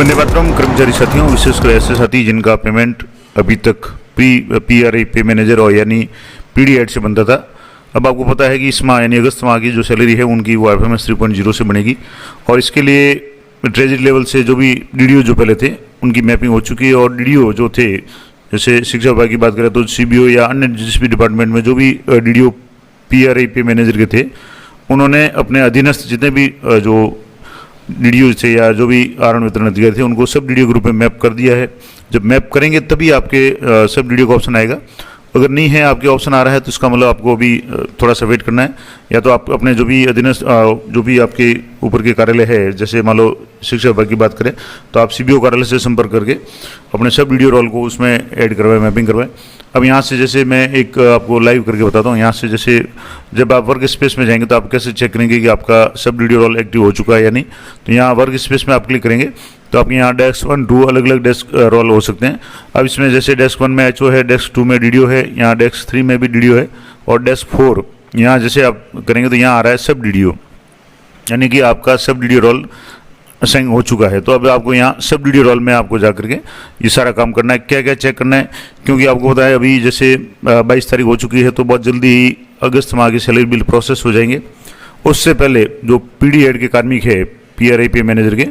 वंदे मातरम कर्मचारी साथियों, विशेषकर ऐसे साथी जिनका पेमेंट अभी तक PRI पे मैनेजर और यानी PD हेड से बनता था। अब आपको पता है कि इस माह यानी अगस्त माह की जो सैलरी है उनकी वो FMS 3.0 से बनेगी और इसके लिए ट्रेजरी लेवल से जो भी DDO जो पहले थे उनकी मैपिंग हो चुकी है और DDO जो थे, जैसे शिक्षा विभाग की बात करें तो CBO या अन्य जिस भी डिपार्टमेंट में जो भी DDO PRI पे मैनेजर के थे, उन्होंने अपने अधीनस्थ जितने भी जो DDO थे या जो भी आहरण वितरण अधिकारी थे उनको सब DDO ग्रुप में मैप कर दिया है। जब मैप करेंगे तभी आपके सब DDO का ऑप्शन आएगा। अगर नहीं है आपके ऑप्शन आ रहा है तो इसका मतलब आपको अभी थोड़ा सा वेट करना है, या तो आप अपने जो भी अधीनस्थ जो भी आपके ऊपर के कार्यालय है, जैसे मान लो शिक्षा विभाग की बात करें तो आप CBO कार्यालय से संपर्क करके अपने सब DDO रोल को उसमें ऐड करवाएं, मैपिंग करवाएं। अब यहाँ से जैसे मैं एक आपको लाइव करके बताता हूँ। यहाँ से जैसे जब आप वर्क स्पेस में जाएंगे तो आप कैसे चेक करेंगे कि आपका सब DDO रोल एक्टिव हो चुका है या नहीं। तो यहाँ वर्क स्पेस में आप क्लिक करेंगे तो आप यहाँ डेस्क 1, 2 अलग अलग डेस्क रोल हो सकते हैं। अब इसमें जैसे डेस्क 1 में HO है, डेस्क 2 में DDO है, यहाँ डेस्क 3 में भी DDO है और डेस्क 4 यहाँ जैसे आप करेंगे तो यहाँ आ रहा है सब DDO, यानी कि आपका सब DDO रोल असाइन हो चुका है। तो अब आपको यहाँ सब DDO रोल में आपको जा करके ये सारा काम करना है। क्या क्या चेक करना है, क्योंकि आपको पता है अभी जैसे 22 तारीख हो चुकी है तो बहुत जल्दी ही अगस्त माह की सैलरी बिल प्रोसेस हो जाएंगे। उससे पहले जो PD हेड के कार्मिक है PRI पे मैनेजर के,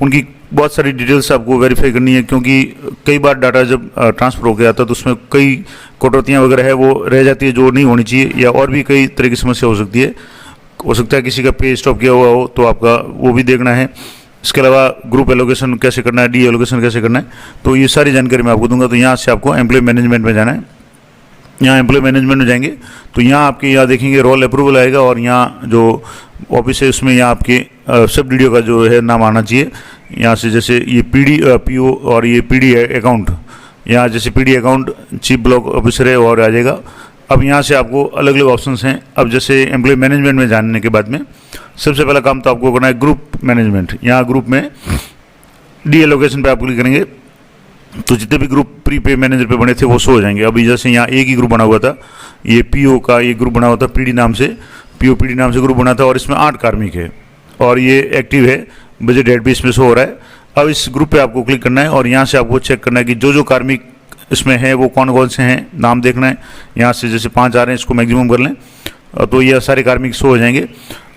उनकी बहुत सारी डिटेल्स आपको वेरीफाई करनी है, क्योंकि कई बार डाटा जब ट्रांसफ़र होकर आता है तो उसमें कई कटौतियाँ वगैरह है वो रह जाती है जो नहीं होनी चाहिए, या और भी कई तरह की समस्या हो सकती है। हो सकता है किसी का पे स्टॉप किया हुआ हो तो आपका वो भी देखना है। इसके अलावा ग्रुप एलोकेशन कैसे करना है, डी एलोकेशन कैसे करना है, तो ये सारी जानकारी मैं आपको दूंगा। तो यहाँ से आपको एम्प्लॉय मैनेजमेंट में जाना है। यहाँ एम्प्लॉय मैनेजमेंट में जाएंगे तो यहाँ आपके यहाँ देखेंगे रोल अप्रूवल आएगा और यहाँ जो ऑफिस है उसमें यहाँ आपके सब DDO का जो है नाम आना चाहिए। यहाँ से जैसे ये PO और ये PD अकाउंट, यहाँ जैसे PD account chief block officer है और आ जाएगा। अब यहाँ से आपको अलग अलग ऑप्शंस हैं। अब जैसे एम्प्लॉय मैनेजमेंट में जानने के बाद में सबसे पहला काम तो आपको करना है ग्रुप मैनेजमेंट। यहाँ ग्रुप में डी एलोकेशन पे आप क्लिक करेंगे तो जितने भी ग्रुप प्री पे मैनेजर पे बने थे वो शो हो जाएंगे। अभी जैसे यहाँ एक ही ग्रुप बना हुआ था, ये PO का ये ग्रुप बना हुआ था PD नाम से, PO PD नाम से ग्रुप बना था और इसमें 8 कार्मिक है और ये एक्टिव है, बजट हेड भी इसमें शो हो रहा है। अब इस ग्रुप पे आपको क्लिक करना है और यहाँ से आपको चेक करना है कि जो जो कार्मिक इसमें है वो कौन कौन से हैं, नाम देखना है। यहाँ से जैसे 5 आ रहे हैं, इसको मैक्सिमम कर लें तो ये सारे कार्मिक शो हो जाएंगे।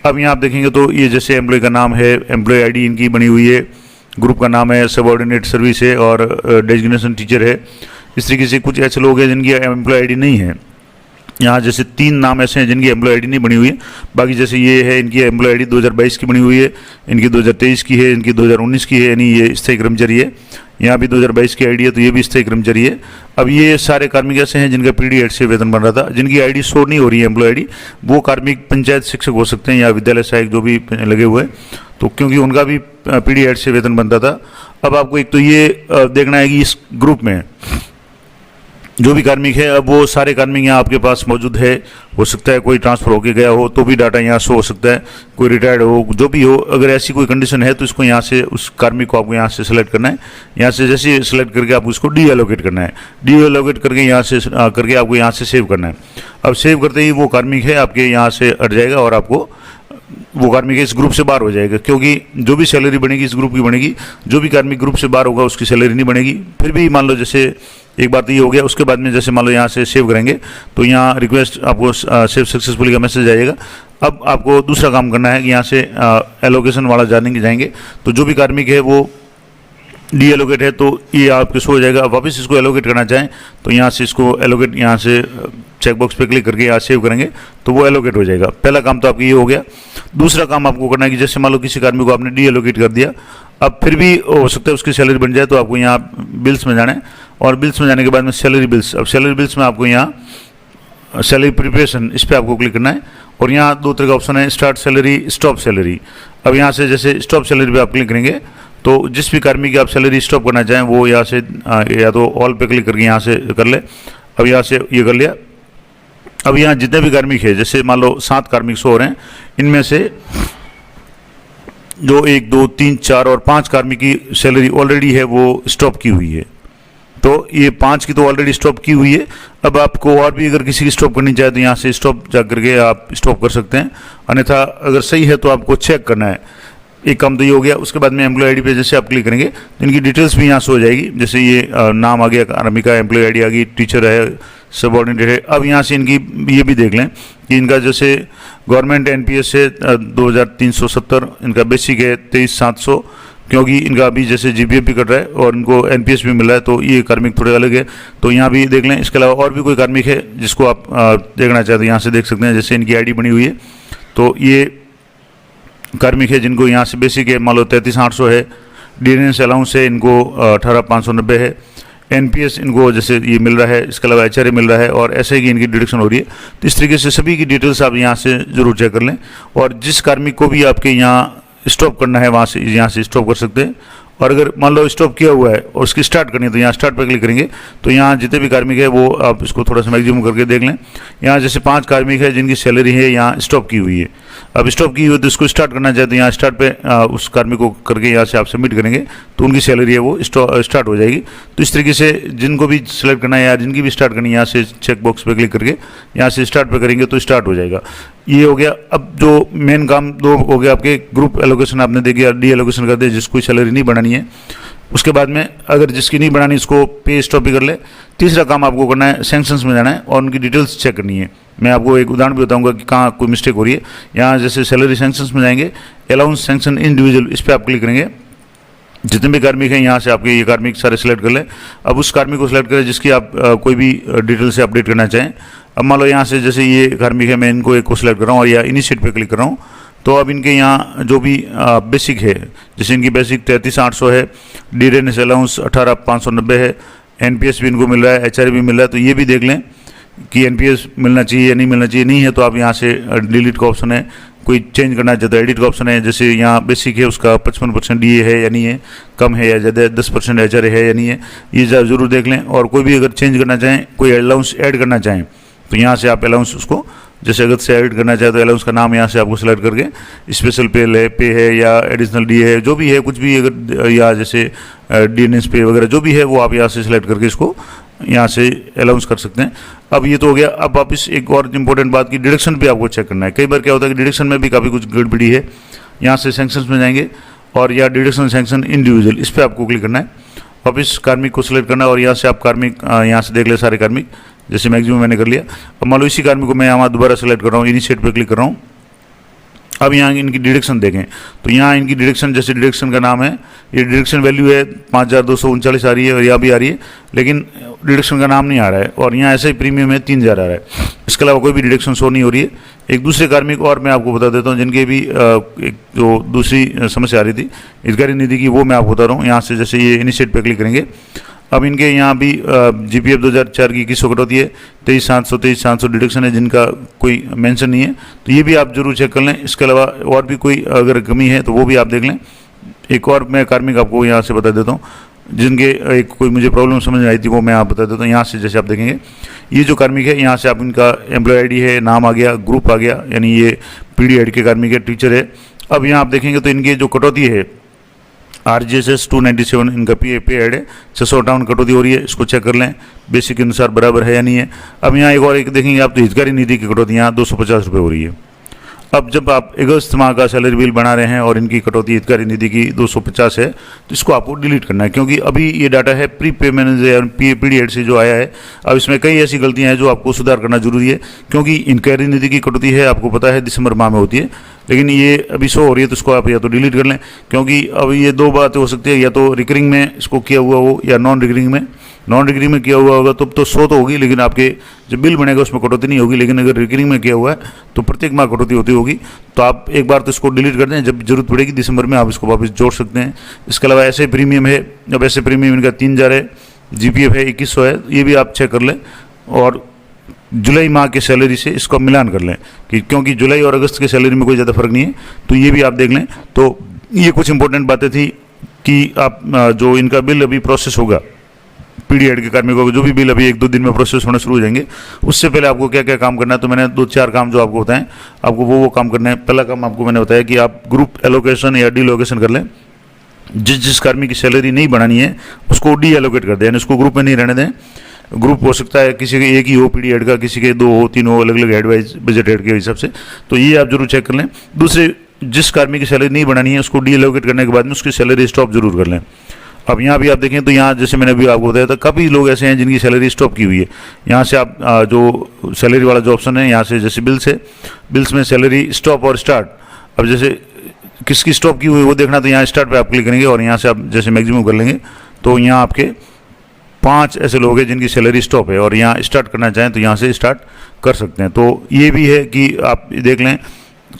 अब यहाँ आप देखेंगे तो ये जैसे एम्प्लॉय का नाम है, एम्प्लॉय ID इनकी बनी हुई है, ग्रुप का नाम है, सबऑर्डिनेट सर्विस है और डेजिग्नेशन टीचर है। इस तरीके से कुछ ऐसे लोग हैं जिनकी एम्प्लॉय ID नहीं है। यहाँ जैसे 3 नाम ऐसे हैं जिनकी एम्प्लॉय ID नहीं बनी हुई है। बाकी जैसे ये है, इनकी एम्प्लॉय ID 2022 की बनी हुई है, इनकी 2023 की है, इनकी 2019 की है, यानी ये स्थायी कर्मचारी है। यहाँ भी 2022 की ID है तो ये भी स्थायी कर्मचारी है। अब ये सारे कार्मिक ऐसे हैं जिनका PD हेड से वेतन बन रहा था, जिनकी ID शो नहीं हो रही है एम्प्लॉय ID, वो कार्मिक पंचायत शिक्षक हो सकते हैं या विद्यालय सहायक जो भी लगे हुए हैं, तो क्योंकि उनका भी PD हेड से वेतन बनता था। अब आपको एक तो ये देखना है कि इस ग्रुप में जो भी कार्मिक है, अब वो सारे कार्मिक यहाँ आपके पास मौजूद है। हो सकता है कोई ट्रांसफ़र होके गया हो तो भी डाटा यहाँ शो हो सकता है, कोई रिटायर्ड हो, जो भी हो। अगर ऐसी कोई कंडीशन है तो इसको यहाँ से उस कार्मिक को आपको यहाँ से सेलेक्ट करना है। यहाँ से जैसे सेलेक्ट करके आपको इसको डी एलोकेट करना है। डी एलोकेट करके यहाँ से करके आपको यहाँ से सेव करना है। अब सेव करते ही वो कार्मिक है आपके यहाँ से हट जाएगा और आपको वो कार्मिक इस ग्रुप से बाहर हो जाएगा, क्योंकि जो भी सैलरी बनेगी इस ग्रुप की बनेगी। जो भी कार्मिक ग्रुप से बाहर होगा उसकी सैलरी नहीं बनेगी। फिर भी मान लो जैसे एक बार तो ये हो गया, उसके बाद में जैसे मान लो यहाँ से सेव करेंगे तो यहाँ रिक्वेस्ट आपको सेव सक्सेसफुली का मैसेज आएगा। अब आपको दूसरा काम करना है कि यहाँ से एलोकेशन वाला जाएंगे तो जो भी कार्मिक है वो डी एलोकेट है तो ये आपके शो हो जाएगा। अब वापस इसको एलोकेट करना चाहें तो यहाँ से इसको एलोकेट, यहाँ से चेकबॉक्स पे क्लिक करके यहाँ सेव करेंगे तो वो एलोकेट हो जाएगा। पहला काम तो आपका ये हो गया। दूसरा काम आपको करना है कि जैसे मान लो किसी कार्मिक को आपने डी एलोकेट कर दिया, अब फिर भी हो सकता है उसकी सैलरी बन जाए, तो आपको यहाँ बिल्स में जाना है और बिल्स में जाने के बाद में सैलरी बिल्स। अब सैलरी बिल्स में आपको यहाँ सैलरी प्रिपरेशन, इस पर आपको क्लिक करना है और यहाँ 2 तरह का ऑप्शन है, स्टार्ट सैलरी, स्टॉप सैलरी। अब यहाँ से जैसे स्टॉप सैलरी पे आप क्लिक करेंगे तो जिस भी कार्मिक की आप सैलरी स्टॉप करना चाहें वो यहाँ से या तो ऑल पे क्लिक करके यहाँ से कर ले। अब यहाँ से ये कर लिया। अब यहाँ जितने भी कार्मिक है, जैसे मान लो 7 कार्मिक शो हो रहे हैं, इनमें से जो 1, 2, 3, 4 और 5 कार्मिक की सैलरी ऑलरेडी है वो स्टॉप की हुई है। तो ये 5 की तो ऑलरेडी स्टॉप की हुई है। अब आपको और भी अगर किसी की स्टॉप करनी चाहे तो यहाँ से स्टॉप जा करके आप स्टॉप कर सकते हैं। अन्यथा अगर सही है तो आपको चेक करना है एक काम तो ये हो गया। उसके बाद में एम्प्लॉय आईडी पे जैसे आप क्लिक करेंगे तो इनकी डिटेल्स भी यहाँ से हो जाएगी। जैसे ये नाम आ गया कार्मिका, एम्प्लॉय आईडी आ गई, टीचर है, सबऑर्डिनेट है। अब यहाँ से इनकी ये भी देख लें कि इनका जैसे गवर्नमेंट एनपीएस है 2370, इनका बेसिक है 23700, क्योंकि इनका अभी जैसे जीपीएफ भी कट रहा है और इनको एनपीएस भी मिल रहा है, तो ये कार्मिक थोड़े अलग है, तो यहाँ भी देख लें। इसके अलावा और भी कोई कार्मिक है जिसको आप देखना चाहते हैं, यहाँ से देख सकते हैं। जैसे इनकी आईडी बनी हुई है, तो ये कार्मिक है जिनको यहाँ से बेसिक है मान लो 33800 है, डिफरेंस अलाउंस है इनको 18590 है, एनपीएस इनको जैसे ये मिल रहा है, इसके अलावा एचआरए मिल रहा है, और ऐसे की इनकी डिडक्शन हो रही है। तो इस तरीके से सभी की डिटेल्स आप यहाँ से जरूर चेक कर लें। और जिस कार्मिक को भी आपके यहाँ स्टॉप करना है वहाँ से यहाँ से स्टॉप कर सकते हैं। और अगर मान लो स्टॉप किया हुआ है और उसकी स्टार्ट करनी है तो यहाँ स्टार्ट पर क्लिक करेंगे तो यहाँ जितने भी कार्मिक है वो आप इसको थोड़ा सा मैक्सिमम करके देख लें। यहाँ जैसे 5 कार्मिक है जिनकी सैलरी है यहाँ स्टॉप की हुई है। अब स्टॉप की हुई है तो इसको स्टार्ट करना चाहते हैं, यहाँ स्टार्ट पे उस कार्मिक को करके यहाँ से आप सबमिट करेंगे तो उनकी सैलरी है वो स्टार्ट हो जाएगी। तो इस तरीके से जिनको भी सिलेक्ट करना है या जिनकी भी स्टार्ट करनी है, यहाँ से चेक बॉक्स पे क्लिक करके यहाँ से स्टार्ट पे करेंगे तो स्टार्ट हो जाएगा। ये हो गया। अब जो मेन काम 2 हो गया आपके, ग्रुप एलोकेशन आपने दे दिया, डी एलोकेशन कर दिया जिसको सैलरी नहीं बढ़ानी है। उसके बाद में अगर जिसकी नहीं बढ़ानी इसको पे स्टॉप भी कर ले। तीसरा काम आपको करना है सैंक्शंस में जाना है और उनकी डिटेल्स चेक करनी है। मैं आपको एक उदाहरण भी बताऊंगा कि कहाँ कोई मिस्टेक हो रही है। यहाँ जैसे सैलरी सैंक्शंस में जाएंगे, अलाउंस सैंक्शन इंडिविजुअल, इस पर आप क्लिक करेंगे। जितने भी कार्मिक हैं यहाँ से आपके ये कार्मिक सारे सिलेक्ट कर लें। अब उस कार्मिक को सिलेक्ट करें जिसकी आप कोई भी डिटेल से अपडेट करना चाहें। अब मान लो यहाँ से जैसे ये कार्मिक है, मैं इनको एक को सिलेक्ट कर रहा हूँ और या इनिशिएट पे क्लिक कर रहा हूँ। तो अब इनके यहाँ जो भी बेसिक है, जैसे इनकी बेसिक 33800 है, डिरेनेस अलाउंस 18590 है, एनपीएस भी इनको मिल रहा है, एचआरए भी मिल रहा है। तो ये भी देख लें कि एनपीएस मिलना चाहिए या नहीं मिलना चाहिए। नहीं है तो आप यहाँ से डिलीट का ऑप्शन है, कोई चेंज करना चाहते हो एडिट का ऑप्शन है। जैसे यहाँ बेसिक है उसका 55% डीए है या नहीं है, कम है या ज़्यादा है, 10% एचआरए है या नहीं है, ये ज़रूर देख लें। और कोई भी अगर चेंज करना चाहें, कोई अलाउंस ऐड करना चाहें तो यहाँ से आप अलाउंस उसको जैसे अगर से ऐड करना चाहे तो अलाउंस का नाम यहाँ से आपको सेलेक्ट करके स्पेशल पे है या एडिशनल डी है, जो भी है कुछ भी अगर, या जैसे डीएनएस पे वगैरह जो भी है वो आप यहाँ से सिलेक्ट करके इसको यहाँ से अलाउंस कर सकते हैं। अब ये तो हो गया। अब वापस एक और इंपॉर्टेंट बात की डिडक्शन भी आपको चेक करना है। कई बार क्या होता है कि डिडक्शन में भी काफ़ी कुछ गड़बड़ी है। यहाँ से सैंक्शंस में जाएंगे और या डिडक्शन सैंक्शन इंडिविजुअल, इस पर आपको क्लिक करना है। वापस कार्मिक को सिलेक्ट करना है और यहाँ से आप कार्मिक यहाँ से देख ले सारे कार्मिक, जैसे मैक्सिमम मैंने कर लिया। अब मान लो इसी कार्मिक को मैं यहाँ दोबारा सेलेक्ट कर रहा हूँ, इनिशिएट पे क्लिक कर रहा हूँ। अब यहाँ इनकी डिडक्शन देखें तो यहाँ इनकी डिडक्शन, जैसे डिडक्शन का नाम है, ये डिडक्शन वैल्यू है 5239 आ रही है और यहाँ भी आ रही है, लेकिन डिडक्शन का नाम नहीं आ रहा है। और यहाँ ऐसे ही प्रीमियम है 3000 आ रहा है। इसके अलावा कोई भी डिडक्शन शो नहीं हो रही है। एक दूसरे कार्मिक और मैं आपको बता देता हूँ जिनके भी एक जो दूसरी समस्या आ रही थी हितग्राही निधि की, वो मैं आपको बता रहा हूँ। यहाँ से जैसे ये इनिशिएट पे क्लिक करेंगे। अब इनके यहाँ भी जीपीएफ 2004 की 2100 कटौती है, 23700 डिडक्शन है जिनका कोई मेंशन नहीं है, तो ये भी आप जरूर चेक कर लें। इसके अलावा और भी कोई अगर कमी है तो वो भी आप देख लें। एक और मैं कार्मिक आपको यहाँ से बता देता हूँ जिनके एक कोई मुझे प्रॉब्लम समझ में आई थी, वो मैं आप बता देता हूँ। यहाँ से जैसे आप देखेंगे ये जो कार्मिक है, यहाँ से आप इनका एम्प्लॉय आईडी है, नाम आ गया, ग्रुप आ गया, यानी ये पीडी के कार्मिक है, टीचर है। अब यहाँ आप देखेंगे तो इनकी जो कटौती है RGSS 297 इनका पे ऐड है, 658 कटौती हो रही है। इसको चेक कर लें बेसिक के अनुसार बराबर है या नहीं है। अब यहाँ एक और एक देखेंगे आप तो हितग्राही निधि की कटौती यहाँ 250 रुपये हो रही है। अब जब आप अगस्त माह का सैलरी बिल बना रहे हैं और इनकी कटौती हितग्राही निधि की 250 है तो इसको आपको डिलीट करना है, क्योंकि अभी ये डाटा है प्री पेमेंट पीडी से जो आया है। अब इसमें कई ऐसी गलतियां हैं जो आपको सुधार करना जरूरी है, क्योंकि हितग्राही निधि की कटौती है आपको पता है दिसंबर माह में होती है, लेकिन ये अभी शो हो रही है तो इसको आप या तो डिलीट कर लें। क्योंकि अब ये 2 बातें हो सकती है, या तो रिकरिंग में इसको किया हुआ हो या नॉन रिकरिंग में। नॉन रिकरिंग में किया हुआ होगा तो शो तो होगी, लेकिन आपके जो बिल बनेगा उसमें कटौती नहीं होगी। लेकिन अगर रिकरिंग में किया हुआ है तो प्रत्येक माह कटौती होती होगी। तो आप एक बार तो इसको डिलीट कर दें, जब जरूरत पड़ेगी दिसंबर में आप इसको वापस जोड़ सकते हैं। इसके अलावा ऐसे प्रीमियम है, अब ऐसे प्रीमियम इनका 3000 है, जीपीएफ है 2100 है, ये भी आप चेक कर लें। और जुलाई माह के सैलरी से इसको मिलान कर लें कि क्योंकि जुलाई और अगस्त के सैलरी में कोई ज़्यादा फर्क नहीं है, तो ये भी आप देख लें। तो ये कुछ इंपॉर्टेंट बातें थी कि आप जो इनका बिल अभी प्रोसेस होगा पीडीएड के कार्मिकों को, जो भी बिल अभी 1-2 दिन में प्रोसेस होना शुरू हो जाएंगे, उससे पहले आपको क्या क्या काम करना है। तो मैंने 2-4 काम जो आपको बताएं, आपको वो काम करना है। पहला काम आपको मैंने बताया कि आप ग्रुप एलोकेशन या डीलोकेशन कर लें। जिस कार्मिक की सैलरी नहीं बढ़ानी है उसको डी एलोकेट कर दें, यानी उसको ग्रुप में नहीं रहने दें। ग्रुप हो सकता है किसी के एक ही हो पीडीएड का, किसी के 2 हो 3 हो, अलग अलग हेड वाइज बजट हेड के हिसाब से। तो ये आप जरूर चेक कर लें। दूसरे जिस कार्मिक की सैलरी नहीं बढ़ानी है उसको डीएलोकेट करने के बाद में उसकी सैलरी स्टॉप जरूर कर लें। अब यहाँ भी आप देखें तो यहाँ जैसे मैंने अभी आपको बताया था, काफ़ी लोग ऐसे हैं जिनकी सैलरी स्टॉप की हुई है। यहाँ से आप जो सैलरी वाला जो ऑप्शन है, यहाँ से जैसे बिल्स है, बिल्स में सैलरी स्टॉप और स्टार्ट, अब जैसे किसकी स्टॉप की हुई है वो देखना, तो यहाँ स्टार्ट पे आप क्लिक करेंगे और यहाँ से आप जैसे मैक्सिमम कर लेंगे तो यहाँ आपके 5 ऐसे लोग हैं जिनकी सैलरी स्टॉप है और यहाँ स्टार्ट करना चाहें तो यहाँ से स्टार्ट कर सकते हैं। तो ये भी है कि आप देख लें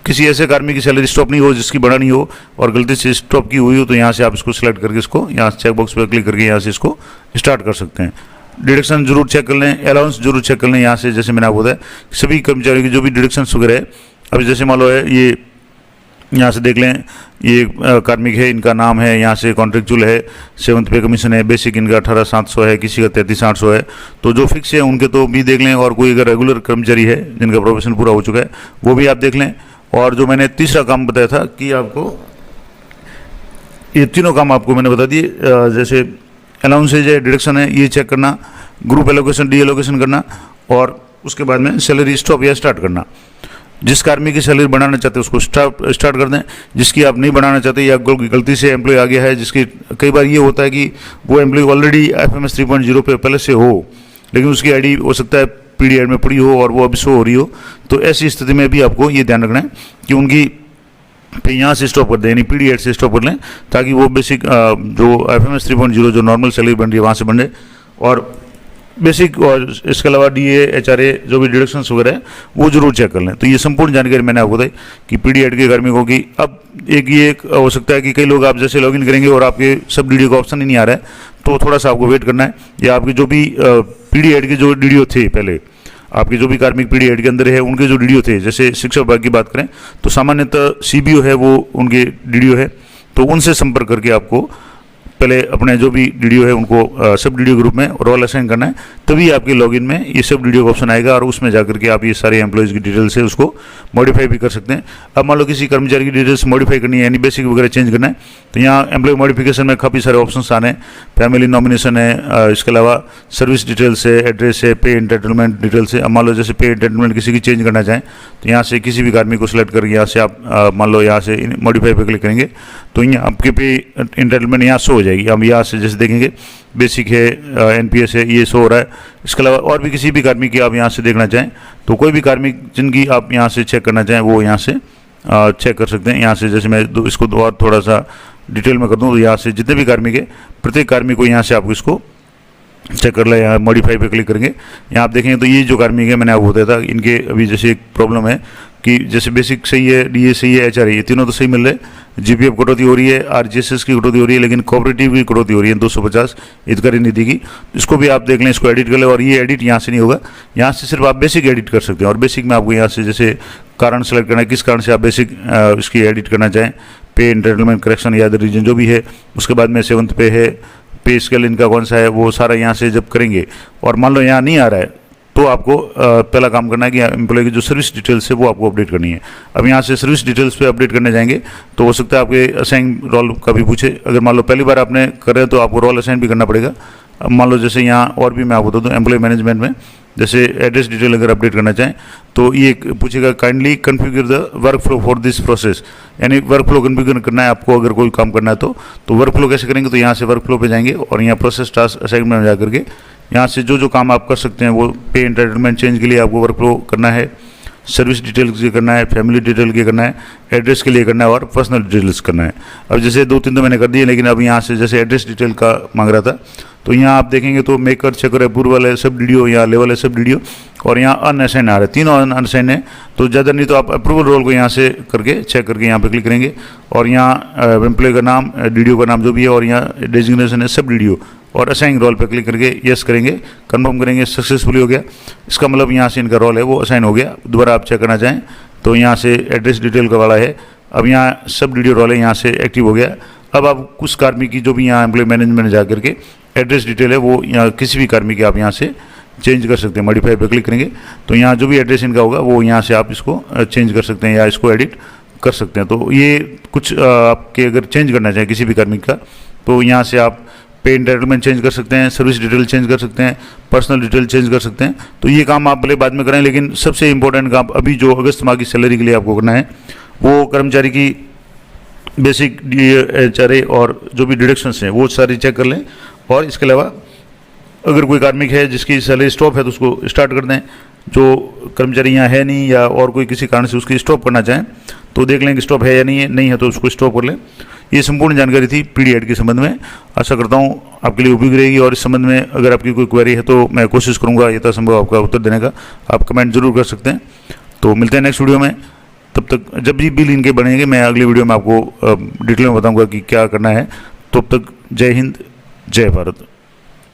किसी ऐसे कार्मिक की सैलरी स्टॉप नहीं हो जिसकी बढ़ा नहीं हो और गलती से स्टॉप की हुई हो, तो यहाँ से आप इसको सिलेक्ट करके इसको यहाँ चेक बॉक्स पर क्लिक करके यहाँ से इसको स्टार्ट कर सकते हैं। डिडक्शन जरूर चेक कर लें, अलाउंस जरूर चेक कर लें। यहाँ से जैसे मैंने आपको बताया सभी कर्मचारियों की जो भी डिडक्शन वगैरह है, अभी जैसे मान लो है ये यहाँ से देख लें, ये कार्मिक है, इनका नाम है, यहाँ से कॉन्ट्रेक्चुअल है, 7th पे कमीशन है, बेसिक इनका 18,700 है, किसी का 33,800 है। तो जो फिक्स है उनके तो भी देख लें, और कोई अगर रेगुलर कर्मचारी है जिनका प्रोफेशन पूरा हो चुका है वो भी आप देख लें। और जो मैंने तीसरा काम बताया था कि आपको ये तीनों काम आपको मैंने बता दिए, जैसे अलाउंसेज है, डिडक्शन है, ये चेक करना, ग्रुप एलोकेशन डी एलोकेशन करना, और उसके बाद में सैलरी स्टॉप या स्टार्ट करना। जिस कार्मिक की सैलरी बढ़ाना चाहते हैं उसको स्टार्ट कर दें, जिसकी आप नहीं बढ़ाना चाहते या गलती से एम्प्लॉय आ गया है, जिसकी कई बार ये होता है कि वो एम्प्लॉय ऑलरेडी FMS 3.0 पे पहले से हो, लेकिन उसकी आईडी हो सकता है पीडीएड में पड़ी हो और वो अभी शो हो रही हो, तो ऐसी स्थिति में भी आपको ये ध्यान रखना है कि उनकी पे यहाँ से स्टॉप कर दें, यानी पीडीएड से स्टॉप कर लें, ताकि वो बेसिक जो FMS 3.0 जो नॉर्मल सैलरी बन रही है वहाँ से बन जाए, और बेसिक और इसके अलावा DA HRA जो भी डिडक्शन वगैरह है वो जरूर चेक कर लें। तो ये संपूर्ण जानकारी मैंने आपको बताई कि पीडीएड के कार्मिकों की। अब एक हो सकता है कि कई लोग आप जैसे लॉगिन करेंगे और आपके सब DDO का ऑप्शन ही नहीं आ रहा है, तो थोड़ा सा आपको वेट करना है, या आपके जो भी पीडीएड के जो DDO थे पहले, आपके जो भी कार्मिक पीडीएड के अंदर है उनके जो DDO थे, जैसे शिक्षा विभाग की बात करें तो सामान्यतः CBO है वो उनके DDO है, तो उनसे संपर्क करके आपको पहले अपने जो भी DDO है उनको सब DDO ग्रुप में रोल असाइन करना है, तभी आपके लॉगिन में ये सब DDO का ऑप्शन आएगा और उसमें जाकर के आप ये सारे एम्प्लॉयज़ की डिटेल्स है उसको मॉडिफाई भी कर सकते हैं। अब मान लो किसी कर्मचारी की डिटेल्स मॉडिफाई करनी है, यानी बेसिक वगैरह चेंज करना है, तो यहाँ एम्प्लॉय मॉडिफिकेशन में काफ़ी सारे ऑप्शन आ रहे हैं। फैमिली नॉमिनेशन है, इसके अलावा सर्विस डिटेल्स है, एड्रेस है, पे एंटाइटलमेंट डिटेल्स है। अब मान लो जैसे पे एंटाइटलमेंट किसी की चेंज करना चाहें तो यहाँ से किसी भी कार्मिक को सिलेक्ट करके यहाँ से आप मान लो यहाँ से मॉडिफाई पे क्लिक करेंगे तो यहाँ आपके पे एंटाइटलमेंट यहाँ शो हो जाएगी। हम यहाँ से जैसे देखेंगे बेसिक है, NPS है, ये शो हो रहा है। इसके अलावा और भी किसी भी कार्मिक की आप यहाँ से देखना चाहें तो कोई भी कार्मिक जिनकी आप यहाँ से चेक करना चाहें वो यहाँ से चेक कर सकते हैं। यहाँ से जैसे मैं इसको और थोड़ा सा डिटेल में कर दूँ तो यहाँ से जितने भी कार्मिक है प्रत्येक कार्मिक को यहाँ से आपको इसको चेक कर लें। यहाँ मॉडिफाई पे क्लिक करेंगे, यहाँ आप देखेंगे तो ये जो कार्मिक है मैंने आपको बताया था, इनके अभी जैसे एक प्रॉब्लम है कि जैसे बेसिक सही है, DA सही है, HRA ये तीनों तो सही मिल रहे हैं, GPF कटौती हो रही है, RGSS की कटौती हो रही है, लेकिन कोऑपरेटिव की कटौती हो रही है 250 हितकारी नीति की। इसको भी आप देख लें, इसको एडिट कर लें, और ये एडिट यहाँ से नहीं होगा, यहाँ से सिर्फ आप बेसिक एडिट कर सकते हैं। और बेसिक में आपको यहाँ से जैसे कारण सेलेक्ट करना है, किस कारण से आप बेसिक इसकी एडिट करना चाहें, पे एंटाइटलमेंट करेक्शन या अदर रीजन जो भी है। उसके बाद में 7th पे है, पे स्केल इनका कौन सा है, वो सारा यहाँ से जब करेंगे और मान लो यहाँ नहीं आ रहा है तो आपको पहला काम करना है कि एम्प्लॉय की जो सर्विस डिटेल्स है वो आपको अपडेट करनी है। अब यहाँ से सर्विस डिटेल्स पे अपडेट करने जाएंगे तो हो सकता है आपके असाइन रोल का भी पूछे। अगर मान लो पहली बार आपने कर रहे हैं तो आपको रोल असाइन भी करना पड़ेगा। अब मान लो जैसे यहाँ और भी मैं आपको बता दूँ, एम्प्लॉय मैनेजमेंट में जैसे एड्रेस डिटेल अगर अपडेट करना चाहें तो ये पूछेगा kindly configure the work flow for this process, यानी वर्क फ्लो कन्फिगर करना है आपको अगर कोई काम करना है तो वर्क फ्लो कैसे करेंगे, तो यहाँ से वर्क फ्लो पे जाएंगे और यहाँ प्रोसेस टास्क असाइनमेंट में जाकर के यहाँ से जो काम आप कर सकते हैं वो पे एंटाइटलमेंट चेंज के लिए आपको वर्क फ्लो करना है, सर्विस डिटेल के लिए करना है, फैमिली डिटेल के करना है, एड्रेस के लिए करना है और पर्सनल डिटेल्स करना है। अब जैसे 2-3 तो मैंने कर दिए, लेकिन अब यहाँ से जैसे एड्रेस डिटेल का मांग रहा था तो यहाँ आप देखेंगे तो मेकर, चेकर, अप्रूवल वाले सब DDO, यहाँ लेवल है सब DDO, और यहाँ अनअसाइन आ रहे हैं, तीनों अनअसाइन है। तो ज़्यादा नहीं तो आप अप्रूवल रोल को यहाँ से करके चेक करके यहाँ पे क्लिक करेंगे और यहाँ एम्प्लॉय का नाम, DDO का नाम जो भी है और यहाँ डेजिग्नेशन है सब DDO, और असाइन रोल पे क्लिक करके यस करेंगे, कंफर्म करेंगे, सक्सेसफुली हो गया। इसका मतलब यहाँ से इनका रोल है वो असाइन हो गया। दोबारा आप चेक करना चाहें तो यहाँ से एड्रेस डिटेल का वाला है, अब यहाँ सब DDO रोल है यहाँ से एक्टिव हो गया। अब आप कुछ कार्मिक की जो भी यहाँ एम्प्लॉय मैनेजमेंट में जा करके एड्रेस डिटेल है वो यहाँ किसी भी कार्मिक की आप यहाँ से चेंज कर सकते हैं। मॉडिफाई पे क्लिक करेंगे तो यहाँ जो भी एड्रेस इनका होगा वो यहाँ से आप इसको चेंज कर सकते हैं या इसको एडिट कर सकते हैं। तो ये कुछ आपके अगर चेंज करना चाहें किसी भी कार्मिक का तो यहाँ से आप पे एंटाइटलमेंट चेंज कर सकते हैं, सर्विस डिटेल चेंज कर सकते हैं, पर्सनल डिटेल चेंज कर सकते हैं। तो ये काम आप भले बाद में करें, लेकिन सबसे इंपॉर्टेंट काम अभी जो अगस्त माह की सैलरी के लिए आपको करना है वो कर्मचारी की बेसिक HRA और जो भी डिडक्शंस हैं वो सारी चेक कर लें। और इसके अलावा अगर कोई कार्मिक है जिसकी सैलरी स्टॉप है तो उसको स्टार्ट कर दें। जो कर्मचारी यहाँ है नहीं या और कोई किसी कारण से उसकी स्टॉप करना चाहें तो देख लें कि स्टॉप है या नहीं है तो उसको स्टॉप कर लें। ये संपूर्ण जानकारी थी पीडी ऐड के संबंध में। आशा करता हूँ आपके लिए उपयोगी रहेगी और इस संबंध में अगर आपकी कोई क्वेरी है तो मैं कोशिश करूँगा यथासंभव आपका उत्तर देने का। आप कमेंट जरूर कर सकते हैं। तो मिलते हैं नेक्स्ट वीडियो में। तब तक जब भी बिल इनके बनेंगे मैं अगली वीडियो में आपको डिटेल में बताऊँगा कि क्या करना है। तब तक जय हिंद, जय भारत।